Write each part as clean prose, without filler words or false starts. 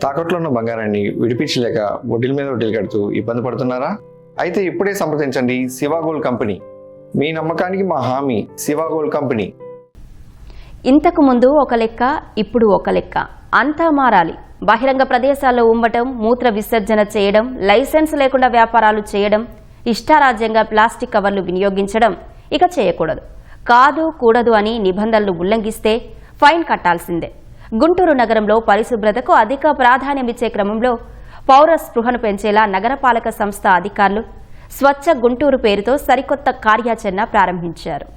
తాకట్లో ఉన్న బంగారాన్ని విడిపించలేక వడ్డీల మీద వడ్డీలు కడుతూ ఇబ్బంది పడుతున్నారా? అయితే ఇప్పుడే సంప్రదించండి శివ గోల్డ్ కంపెనీ. మీ నమ్మకానికి మా హామీ శివ గోల్డ్ కంపెనీ. ఇంతకు ముందు ఒక లెక్క, ఇప్పుడు ఒక లెక్క. అంతా మారాలి. బహిరంగ ప్రదేశాల్లో ఉమ్మటం, మూత్ర విసర్జన చేయడం, లైసెన్స్ లేకుండా వ్యాపారాలు చేయడం, ఇష్టారాజ్యంగా ప్లాస్టిక్ కవర్లు వినియోగించడం ఇక చేయకూడదు. కాదు కూడదు అని నిబంధనలు ఉల్లంఘిస్తే ఫైన్ కట్టాల్సిందే. గుంటూరు నగరంలో పరిశుభ్రతకు అధిక ప్రాధాన్యమిచ్చే క్రమంలో పౌర స్పృహను పెంచేలా నగరపాలక సంస్థ అధికారులు స్వచ్ఛ గుంటూరు పేరుతో సరికొత్త కార్యాచరణ ప్రారంభించారు.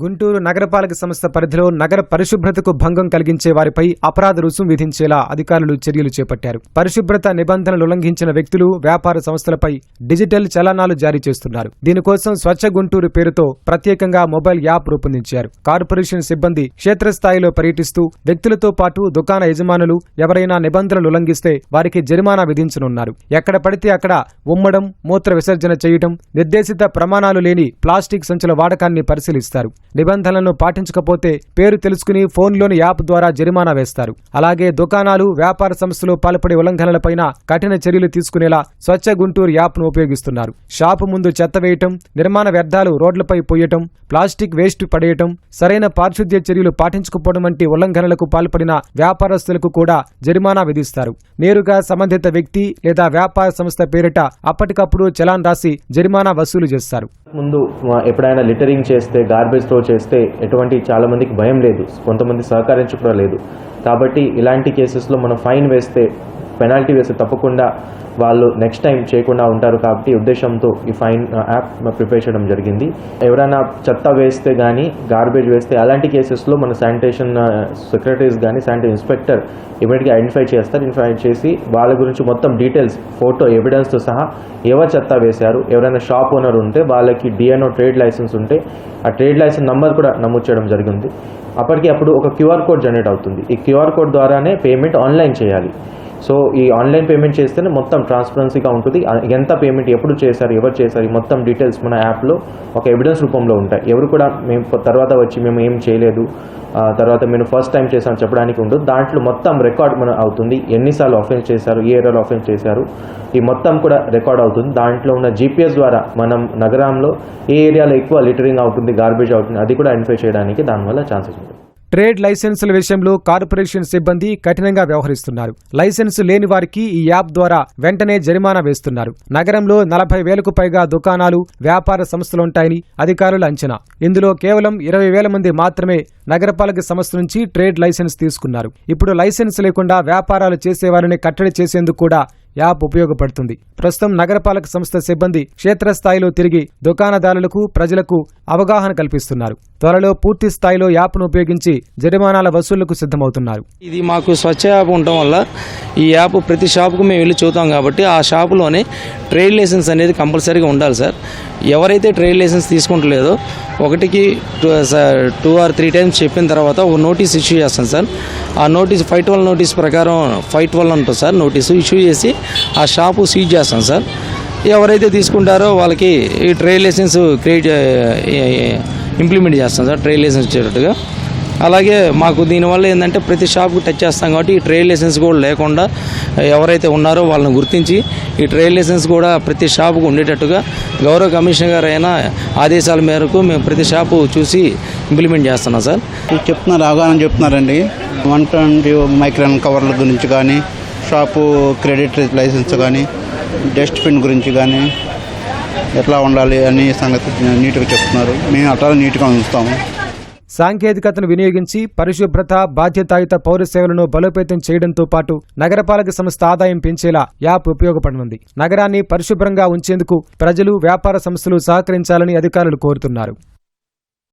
గుంటూరు నగరపాలక సంస్థ పరిధిలో నగర పరిశుభ్రతకు భంగం కలిగించే వారిపై అపరాధ రుసుం విధించేలా అధికారులు చర్యలు చేపట్టారు. పరిశుభ్రత నిబంధనలు ఉల్లంఘించిన వ్యక్తులు, వ్యాపార సంస్థలపై డిజిటల్ చలానాలు జారీ చేస్తున్నారు. దీనికోసం స్వచ్ఛ గుంటూరు పేరుతో ప్రత్యేకంగా మొబైల్ యాప్ రూపొందించారు. కార్పొరేషన్ సిబ్బంది క్షేత్రస్థాయిలో పర్యటిస్తూ వ్యక్తులతో పాటు దుకాణ యజమానులు ఎవరైనా నిబంధనలు ఉల్లంఘిస్తే వారికి జరిమానా విధించనున్నారు. ఎక్కడ పడితే అక్కడ ఉమ్మడం, మూత్ర విసర్జన చేయడం, నిర్దేశిత ప్రమాణాలు లేని ప్లాస్టిక్ సంచుల వాడకాన్ని పరిశీలిస్తారు. నిబంధనలను పాటించకపోతే పేరు తెలుసుకుని ఫోన్లోని యాప్ ద్వారా జరిమానా వేస్తారు. అలాగే దుకాణాలు, వ్యాపార సంస్థలు పాల్పడే ఉల్లంఘనలపైన కఠిన చర్యలు తీసుకునేలా స్వచ్ఛ గుంటూరు యాప్ను ఉపయోగిస్తున్నారు. షాపు ముందు చెత్త వేయటం, నిర్మాణ వ్యర్థాలు రోడ్లపై పోయటం, ప్లాస్టిక్ వేస్ట్ పడేయటం, సరైన పారిశుద్ధ్య చర్యలు పాటించకపోవడం వంటి ఉల్లంఘనలకు పాల్పడిన వ్యాపారస్తులకు కూడా జరిమానా విధిస్తారు. నేరుగా సంబంధిత వ్యక్తి లేదా వ్యాపార సంస్థ పేరిట అప్పటికప్పుడు చలాన్ రాసి జరిమానా వసూలు చేస్తారు. ముందు ఎప్పుడైనా లిటరింగ్ చేస్తే, గార్బేజ్ త్రో చేస్తే ఎటువంటి చాలా మందికి భయం లేదు, కొంతమంది సహకరించడం లేదు. కాబట్టి ఇలాంటి కేసెస్లో మనం ఫైన్ వేస్తే, పెనాల్టీ వేస్తే తప్పకుండా వాళ్ళు నెక్స్ట్ టైం చేయకుండా ఉంటారు. కాబట్టి ఉద్దేశంతో ఈ ఫైన్ యాప్ ప్రిపేర్ చేయడం జరిగింది. ఎవరైనా చెత్త వేస్తే కానీ, గార్బేజ్ వేస్తే అలాంటి కేసెస్లో మన శానిటేషన్ సెక్రటరీస్ కానీ శానిటరీ ఇన్స్పెక్టర్ ఇమీడియట్గా ఐడెంటిఫై చేస్తారు. ఐడెంటిఫై చేసి వాళ్ళ గురించి మొత్తం డీటెయిల్స్, ఫోటో ఎవిడెన్స్తో సహా ఎవరు చెత్త వేశారు, ఎవరైనా షాప్ ఓనర్ ఉంటే వాళ్ళకి డిఎన్ఓ ట్రేడ్ లైసెన్స్ ఉంటే ఆ ట్రేడ్ లైసెన్స్ నంబర్ కూడా నమోదు చేయడం జరిగింది. అప్పుడు ఒక క్యూఆర్ కోడ్ జనరేట్ అవుతుంది. ఈ క్యూఆర్ కోడ్ ద్వారానే పేమెంట్ ఆన్లైన్ చేయాలి. సో ఈ ఆన్లైన్ పేమెంట్ చేస్తేనే మొత్తం ట్రాన్స్పరెన్సీగా ఉంటుంది. ఎంత పేమెంట్ ఎప్పుడు చేశారు, ఎవరు చేశారు, ఈ మొత్తం డీటెయిల్స్ మన యాప్లో ఒక ఎవిడెన్స్ రూపంలో ఉంటాయి. ఎవరు కూడా మేము తర్వాత వచ్చి మేము ఏం చేయలేదు, తర్వాత మేము ఫస్ట్ టైం చేసాం చెప్పడానికి ఉండదు. దాంట్లో మొత్తం రికార్డ్ మన అవుతుంది. ఎన్నిసార్లు ఆఫెన్స్ చేశారు, ఏ ఏరియాలో ఆఫెన్స్ చేశారు, ఈ మొత్తం కూడా రికార్డ్ అవుతుంది. దాంట్లో ఉన్న జీపీఎస్ ద్వారా మనం నగరంలో ఏ ఏరియాలో ఎక్కువ లిటరింగ్ అవుతుంది, గార్బేజ్ అవుతుంది, అది కూడా ఐడెంటిఫై చేయడానికి దానివల్ల ఛాన్సెస్ ఉంటుంది. ట్రేడ్ లైసెన్సుల విషయంలో కార్పొరేషన్ సిబ్బంది కఠినంగా వ్యవహరిస్తున్నారు. లైసెన్సు లేని వారికి ఈ యాప్ ద్వారా వెంటనే జరిమానా వేస్తున్నారు. నగరంలో 40,000కు పైగా దుకాణాలు, వ్యాపార సంస్థలుంటాయని అధికారుల అంచనా. ఇందులో కేవలం 20,000 మంది మాత్రమే నగరపాలక సంస్థ నుంచి ట్రేడ్ లైసెన్స్ తీసుకున్నారు. ఇప్పుడు లైసెన్స్ లేకుండా వ్యాపారాలు చేసేవారిని కట్టడి చేసేందుకు కూడా యాప్ ఉపయోగపడుతుంది. ప్రస్తుతం నగరపాలక సంస్థ సిబ్బంది క్షేత్రస్థాయిలో తిరిగి దుకాణదారులకు, ప్రజలకు అవగాహన కల్పిస్తున్నారు. త్వరలో పూర్తి స్థాయిలో యాప్ను ఉపయోగించి జరిమానాల వసూళ్లకు సిద్ధమవుతున్నారు. ఇది మాకు స్వచ్ఛ యాప్ ఉండటం వల్ల ఈ యాప్ ప్రతి షాపుకు మేము వెళ్ళి చూద్దాం కాబట్టి ఆ షాపులోనే ట్రేడ్ లైసెన్స్ అనేది కంపల్సరీగా ఉండాలి సార్. ఎవరైతే ట్రేడ్ లైసెన్స్ తీసుకుంటలేదో ఒకటికి 2 or 3 టైమ్స్ చెప్పిన తర్వాత ఒక నోటీస్ ఇష్యూ చేస్తాం సార్. ఆ నోటీస్ 512 నోటీస్ ప్రకారం 512 ఉంటుంది సార్. నోటీసు ఇష్యూ చేసి ఆ షాపు సీజ్ చేస్తాం సార్. ఎవరైతే తీసుకుంటారో వాళ్ళకి ఈ ట్రేడ్ లైసెన్స్ ఇంప్లిమెంట్ చేస్తాం సార్, ట్రేడ్ లైసెన్స్ వచ్చేటట్టుగా. అలాగే మాకు దీనివల్ల ఏంటంటే ప్రతి షాప్కి టచ్ చేస్తాం కాబట్టి ఈ ట్రేడ్ లైసెన్స్ కూడా లేకుండా ఎవరైతే ఉన్నారో వాళ్ళని గుర్తించి ఈ ట్రేడ్ లైసెన్స్ కూడా ప్రతి షాపుకు ఉండేటట్టుగా గౌరవ కమిషనర్ గారు అయిన ఆదేశాల మేరకు మేము ప్రతి షాపు చూసి ఇంప్లిమెంట్ చేస్తున్నాం సార్. చెప్తున్నారు, అవగాహన చెప్తున్నారండి. 120 మైక్రాన్ కవర్ల గురించి కానీ, షాపు క్రెడిట్ లైసెన్స్ కానీ, డస్ట్బిన్ గురించి కానీ ఎట్లా ఉండాలి అని సంగతి నీట్గా చెప్తున్నారు. మేము అట్లా నీట్గా ఉంచుతాము. సాంకేతికతను వినియోగించి పరిశుభ్రత, బాధ్యతాయుత పౌర సేవలను బలోపేతం చేయడంతో పాటు నగరపాలక సంస్థ ఆదాయం పెంచేలా యాప్ ఉపయోగపడనుంది. నగరాన్ని పరిశుభ్రంగా ఉంచేందుకు ప్రజలు, వ్యాపార సంస్థలు సహకరించాలని అధికారులు కోరుతున్నారు.